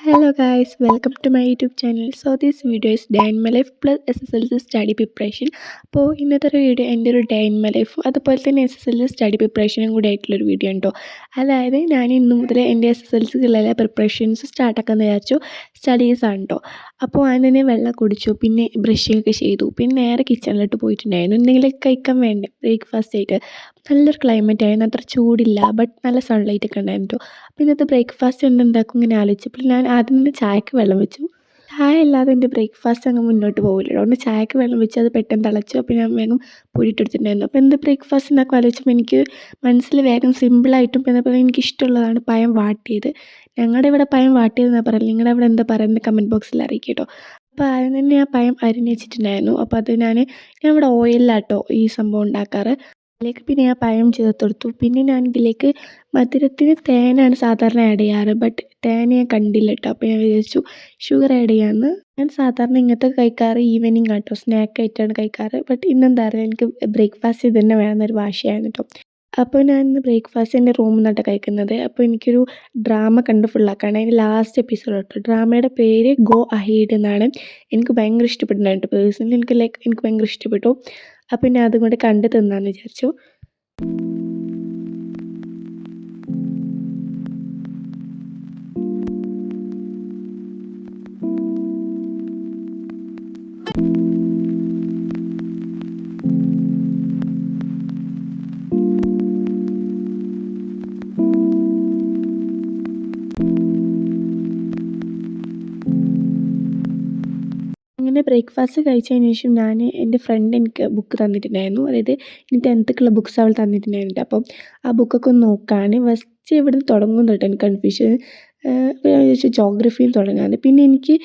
Hello guys, welcome to my YouTube channel. So this video is day in my life plus SSLC study preparation. അപ്പോൾ ഇന്നത്തെ ഒരു video എൻ്റെ ഒരു day in my life അതുപോലെ തന്നെ SSLC study പ്രിപ്പറേഷനും കൂടി ആയിട്ടുള്ളൊരു വീഡിയോ ഉണ്ടോ. അതായത് ഞാൻ ഇന്ന് മുതൽ എൻ്റെ SSLCക്കുള്ള പ്രിപ്പറേഷൻസ് സ്റ്റാർട്ടാക്കാമെന്ന് വിചാരിച്ചു. സ്റ്റഡീസാണ് കേട്ടോ. അപ്പോൾ ആദ്യം തന്നെ വെള്ളം കുടിച്ചു, പിന്നെ ബ്രഷിംഗ് ഒക്കെ ചെയ്തു, പിന്നെ നേരെ കിച്ചണിലോട്ട് പോയിട്ടുണ്ടായിരുന്നു. എന്തെങ്കിലുമൊക്കെ കഴിക്കാൻ വേണ്ടേ ബ്രേക്ക്ഫാസ്റ്റ് ആയിട്ട്. നല്ലൊരു ക്ലൈമറ്റ് ആയിരുന്നു, അത്ര ചൂടില്ല, ബട്ട് നല്ല സൺലൈറ്റ് ഒക്കെ ഉണ്ടായിരുന്നു കേട്ടോ. അപ്പോൾ ഇന്നത്തെ ബ്രേക്ക്ഫാസ്റ്റ് എന്തുണ്ടാക്കും ഇങ്ങനെ ആലോചിച്ചപ്പോൾ ഞാൻ ആദ്യം തന്നെ ചായക്ക് വെള്ളം വെച്ചു. ചായ ഇല്ലാതെ എൻ്റെ ബ്രേക്ക്ഫാസ്റ്റ് അങ്ങ് മുന്നോട്ട് പോകില്ല. അതുകൊണ്ട് ചായക്ക് വെള്ളം വെച്ച് അത് പെട്ടെന്ന് തിളച്ചു. അപ്പോൾ ഞാൻ വേഗം പൊടിയിട്ടെടുത്തിട്ടുണ്ടായിരുന്നു. അപ്പോൾ എന്ത് ബ്രേക്ക്ഫാസ്റ്റ് ഉണ്ടാക്കും ആലോചിച്ചപ്പോൾ എനിക്ക് മനസ്സിൽ വേഗം സിമ്പിളായിട്ടും പിന്നെ അതുപോലെ എനിക്ക് ഇഷ്ടമുള്ളതാണ് പഴം വാട്ടിയത്. ഞങ്ങളുടെ ഇവിടെ പഴം വാട്ടിയതെന്നാണ് പറയുന്നത്. നിങ്ങളുടെ അവിടെ എന്താ പറയുന്നത് കമൻറ്റ് ബോക്സിൽ അറിയിക്കുക കേട്ടോ. അപ്പോൾ ആദ്യം തന്നെ ആ പഴം അരിഞ്ഞ് വെച്ചിട്ടുണ്ടായിരുന്നു. അപ്പോൾ അത് ഞാൻ ഇവിടെ ഓയിലിലാട്ടോ ഈ സംഭവം ഉണ്ടാക്കാറ്. അതിലേക്ക് പിന്നെ ഞാൻ പഴം ചേർത്തെടുത്തു. പിന്നെ ഞാൻ ഇതിലേക്ക് മധുരത്തിന് തേനാണ് സാധാരണ ആഡ് ചെയ്യാറ്, ബട്ട് തേൻ ഞാൻ കണ്ടില്ല കേട്ടോ. അപ്പോൾ ഞാൻ വിചാരിച്ചു ഷുഗർ ആഡ് ചെയ്യാമെന്ന്. ഞാൻ സാധാരണ ഇങ്ങനത്തെ കഴിക്കാറ് ഈവനിങ് ആട്ടോ, സ്നാക്കായിട്ടാണ് കഴിക്കാറ്. ബട്ട് ഇന്നെന്താ പറയുക, എനിക്ക് ബ്രേക്ക്ഫാസ്റ്റ് ഇത് തന്നെ വേണമെന്നൊരു വാശിയായിരുന്നു കേട്ടോ. അപ്പോൾ ഞാൻ ഇന്ന് ബ്രേക്ക്ഫാസ്റ്റ് എൻ്റെ റൂമിൽ നിന്നാണ് കഴിക്കുന്നത്. അപ്പോൾ എനിക്കൊരു ഡ്രാമ കണ്ട് ഫുള്ളാക്കാണ്. അതിൻ്റെ ലാസ്റ്റ് എപ്പിസോഡ് കേട്ടോ. ഡ്രാമയുടെ പേര് ഗോ അഹീഡ് എന്നാണ്. എനിക്ക് ഭയങ്കര ഇഷ്ടപ്പെട്ടിട്ടുണ്ടായിരുന്നു പേഴ്സണലി. എനിക്ക് ഭയങ്കര ഇഷ്ടപ്പെട്ടു. അപ്പോൾ ഞാൻ അതും കൂടെ കണ്ട് തിന്നാമെന്ന് വിചാരിച്ചു. അങ്ങനെ ബ്രേക്ക്ഫാസ്റ്റ് കഴിച്ചതിന് ശേഷം എൻ്റെ ഫ്രണ്ട് എനിക്ക് ബുക്ക് തന്നിട്ടുണ്ടായിരുന്നു. അതായത് ഇനി 10th ബുക്ക്സ് അവൾ തന്നിട്ടുണ്ടായിരുന്നു. അപ്പം ആ ബുക്കൊക്കെ ഒന്ന് നോക്കാൻ ഫസ്റ്റ് എവിടുന്ന് തുടങ്ങും കേട്ടോ എനിക്ക് കൺഫ്യൂഷൻ. അപ്പോൾ ഞാൻ വിചാരിച്ചു ജോഗ്രഫിയിൽ തുടങ്ങാമെന്ന്. പിന്നെ എനിക്ക്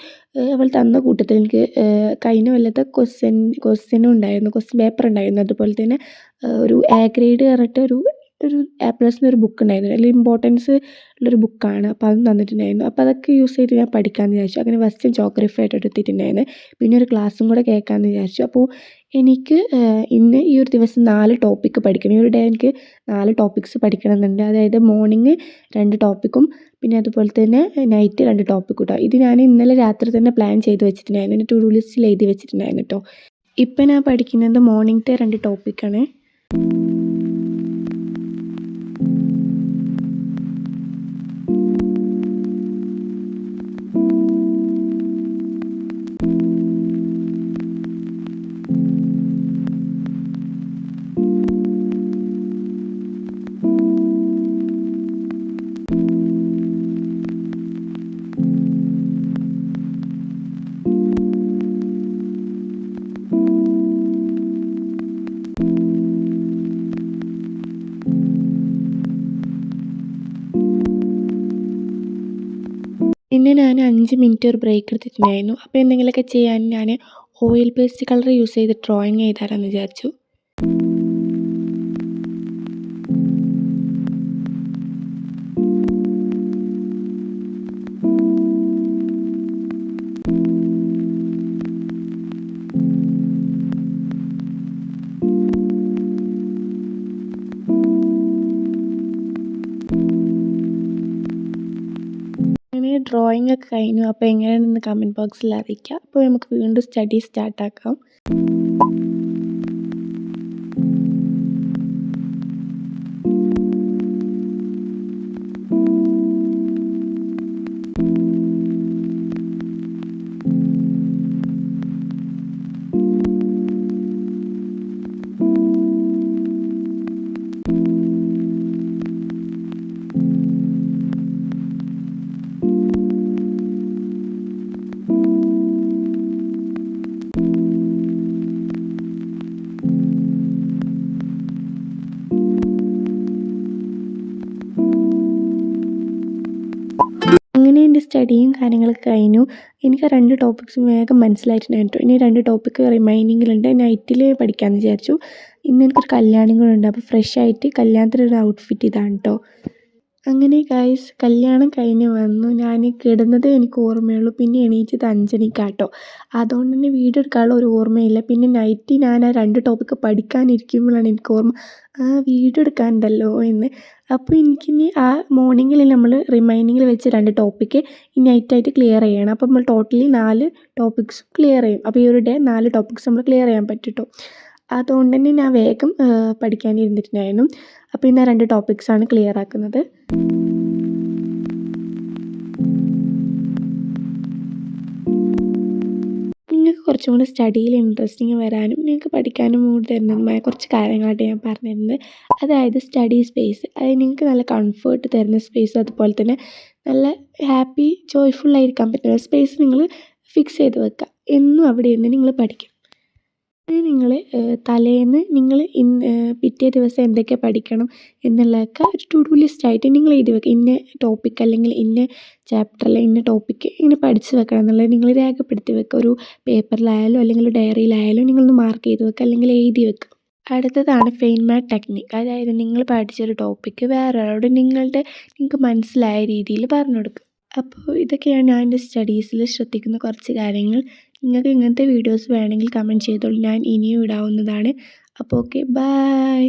അവൾ തന്ന കൂട്ടത്തിൽ എനിക്ക് കഴിഞ്ഞ കൊല്ലത്തെ ക്വസ്റ്റ്യനും ഉണ്ടായിരുന്നു, ക്വസ്റ്റ്യൻ പേപ്പർ ഉണ്ടായിരുന്നു. അതുപോലെ തന്നെ ഒരു എ ഗ്രേഡ് പറഞ്ഞിട്ട് ഒരു A+ എന്നൊരു ബുക്ക് ഉണ്ടായിരുന്നു. അതിൽ ഇമ്പോർട്ടൻസ് ഉള്ളൊരു ബുക്കാണ്. അപ്പോൾ അതും തന്നിട്ടുണ്ടായിരുന്നു. അപ്പോൾ അതൊക്കെ യൂസ് ചെയ്ത് ഞാൻ പഠിക്കാമെന്ന് വിചാരിച്ചു. അങ്ങനെ ഫസ്റ്റ് ജോഗ്രഫി ആയിട്ട് എടുത്തിട്ടുണ്ടായിരുന്നു. പിന്നെ ഒരു ക്ലാസ്സും കൂടെ കേൾക്കാമെന്ന് വിചാരിച്ചു. അപ്പോൾ എനിക്ക് ഇന്ന് ഈ ഒരു ദിവസം 4 ടോപ്പിക്ക് പഠിക്കണം. ഈ ഒരു ഡേ എനിക്ക് 4 ടോപ്പിക്സ് പഠിക്കണമെന്നുണ്ട്. അതായത് മോർണിംഗ് 2 ടോപ്പിക്കും പിന്നെ അതുപോലെ തന്നെ നൈറ്റ് 2 ടോപ്പിക്കും കേട്ടോ. ഇത് ഞാൻ ഇന്നലെ രാത്രി തന്നെ പ്ലാൻ ചെയ്ത് വെച്ചിട്ടുണ്ടായിരുന്നു. എൻ്റെ ടു ഡു ലിസ്റ്റിൽ എഴുതി വെച്ചിട്ടുണ്ടായിരുന്നു കേട്ടോ. ഇപ്പം ഞാൻ പഠിക്കുന്നത് മോർണിംഗത്തെ 2 ടോപ്പിക്കാണ്. പിന്നെ ഞാൻ 5 മിനിറ്റ് ഒരു ബ്രേക്ക് എടുത്തിട്ടുണ്ടായിരുന്നു. അപ്പോൾ എന്തെങ്കിലുമൊക്കെ ചെയ്യാൻ ഞാൻ ഓയിൽ പേസ്റ്റ് കളർ യൂസ് ചെയ്ത് ഡ്രോയിങ് ചെയ്താലെന്ന് വിചാരിച്ചു. അങ്ങനെ ഡ്രോയിങ് ഒക്കെ കഴിഞ്ഞു. അപ്പോൾ എങ്ങനെയാണെന്ന് കമൻറ്റ് ബോക്സിൽ അറിയിക്കുക. അപ്പോൾ നമുക്ക് വീണ്ടും സ്റ്റഡി സ്റ്റാർട്ടാക്കാം. അങ്ങനെ എൻ്റെ സ്റ്റഡിയും കാര്യങ്ങളൊക്കെ കഴിഞ്ഞു. എനിക്ക് ആ 2 ടോപ്പിക്സും വേഗം മനസ്സിലായിട്ടുണ്ടായിരുന്നു. ഇനി 2 ടോപ്പിക്ക് റിമൈനിങ്ങിലുണ്ട്. നൈറ്റിൽ പഠിക്കാമെന്ന് വിചാരിച്ചു. ഇന്ന് എനിക്കൊരു കല്യാണം കൂടെ ഉണ്ട്. അപ്പോൾ ഫ്രഷ് ആയിട്ട് കല്യാണത്തിനൊരു ഔട്ട്ഫിറ്റ് ഇതാണ് കേട്ടോ. അങ്ങനെ ഗൈസ് കല്യാണം കഴിഞ്ഞ് വന്നു. ഞാൻ കിടന്നതേ എനിക്ക് ഓർമ്മയുള്ളൂ. പിന്നെ എണീറ്റത് 5 മണിക്കാട്ടോ. അതുകൊണ്ട് തന്നെ വീഡിയോ എടുക്കാനുള്ള ഒരു ഓർമ്മയില്ല. പിന്നെ നൈറ്റ് ഞാൻ ആ 2 ടോപ്പിക്ക് പഠിക്കാനിരിക്കുമ്പോഴാണ് എനിക്ക് ഓർമ്മ വീഡിയോ എടുക്കാനുണ്ടല്ലോ എന്ന്. അപ്പോൾ എനിക്കിനി ആ മോർണിംഗിൽ നമ്മൾ റിമൈൻഡിങ്ങിൽ വെച്ച് 2 ടോപ്പിക്ക് ഈ നൈറ്റായിട്ട് ക്ലിയർ ചെയ്യണം. അപ്പോൾ നമ്മൾ ടോട്ടലി 4 ടോപ്പിക്സ് ക്ലിയർ ചെയ്യും. അപ്പോൾ ഈ ഒരു ഡേ 4 ടോപ്പിക്സ് നമ്മൾ ക്ലിയർ ചെയ്യാൻ പറ്റും ട്ടോ. അതുകൊണ്ട് തന്നെ ഞാൻ വേഗം പഠിക്കാനിരുന്നിട്ടുണ്ടായിരുന്നു. അപ്പോൾ ഇന്ന് 2 ടോപ്പിക്സാണ് ക്ലിയർ ആക്കുന്നത്. നിങ്ങൾക്ക് കുറച്ചും കൂടി സ്റ്റഡിയിൽ ഇൻട്രസ്റ്റിങ് വരാനും നിങ്ങൾക്ക് പഠിക്കാനും മൂഡ് തരുന്നതുമായ കുറച്ച് കാര്യങ്ങളായിട്ട് ഞാൻ പറഞ്ഞു തരുന്നത്. അതായത് സ്റ്റഡി സ്പേസ്. അതായത് നിങ്ങൾക്ക് നല്ല കംഫേർട്ട് തരുന്ന സ്പേസ്, അതുപോലെ തന്നെ നല്ല ഹാപ്പി ജോയ്ഫുള്ളായിരിക്കാൻ പറ്റുന്ന സ്പേസ് നിങ്ങൾ ഫിക്സ് ചെയ്ത് വെക്കുക. എന്നും അവിടെ ഇരുന്ന് നിങ്ങൾ പഠിക്കും. അത് നിങ്ങൾ തലേന്ന് നിങ്ങൾ പിറ്റേ ദിവസം എന്തൊക്കെ പഠിക്കണം എന്നുള്ളതൊക്കെ ഒരു ടു ഡു ലിസ്റ്റായിട്ട് നിങ്ങൾ എഴുതി വെക്കുക. ഇന്ന ടോപ്പിക്ക് അല്ലെങ്കിൽ ഇന്ന ചാപ്റ്റർ അല്ലെങ്കിൽ ഇന്ന ടോപ്പിക്ക് ഇങ്ങനെ പഠിച്ച് വെക്കണം എന്നുള്ളത് നിങ്ങൾ രേഖപ്പെടുത്തി വെക്കുക. ഒരു പേപ്പറിലായാലും അല്ലെങ്കിൽ ഡയറിയിലായാലും നിങ്ങളൊന്ന് മാർക്ക് ചെയ്ത് വെക്കുക അല്ലെങ്കിൽ എഴുതി വെക്കുക. അടുത്തതാണ് ഫെയിൻമാറ്റ് ടെക്നിക്ക്. അതായത് നിങ്ങൾ പഠിച്ചൊരു ടോപ്പിക്ക് വേറൊരാളോട് നിങ്ങൾക്ക് മനസ്സിലായ രീതിയിൽ പറഞ്ഞു കൊടുക്കുക. അപ്പോൾ ഇതൊക്കെയാണ് ഞാൻ എൻ്റെ സ്റ്റഡീസിൽ ശ്രദ്ധിക്കുന്ന കുറച്ച് കാര്യങ്ങൾ. നിങ്ങൾക്ക് ഇങ്ങനത്തെ വീഡിയോസ് വേണമെങ്കിൽ കമൻറ്റ് ചെയ്തോളൂ. ഞാൻ ഇനിയും ഇടാവുന്നതാണ്. അപ്പോൾ ഓക്കെ, ബൈ.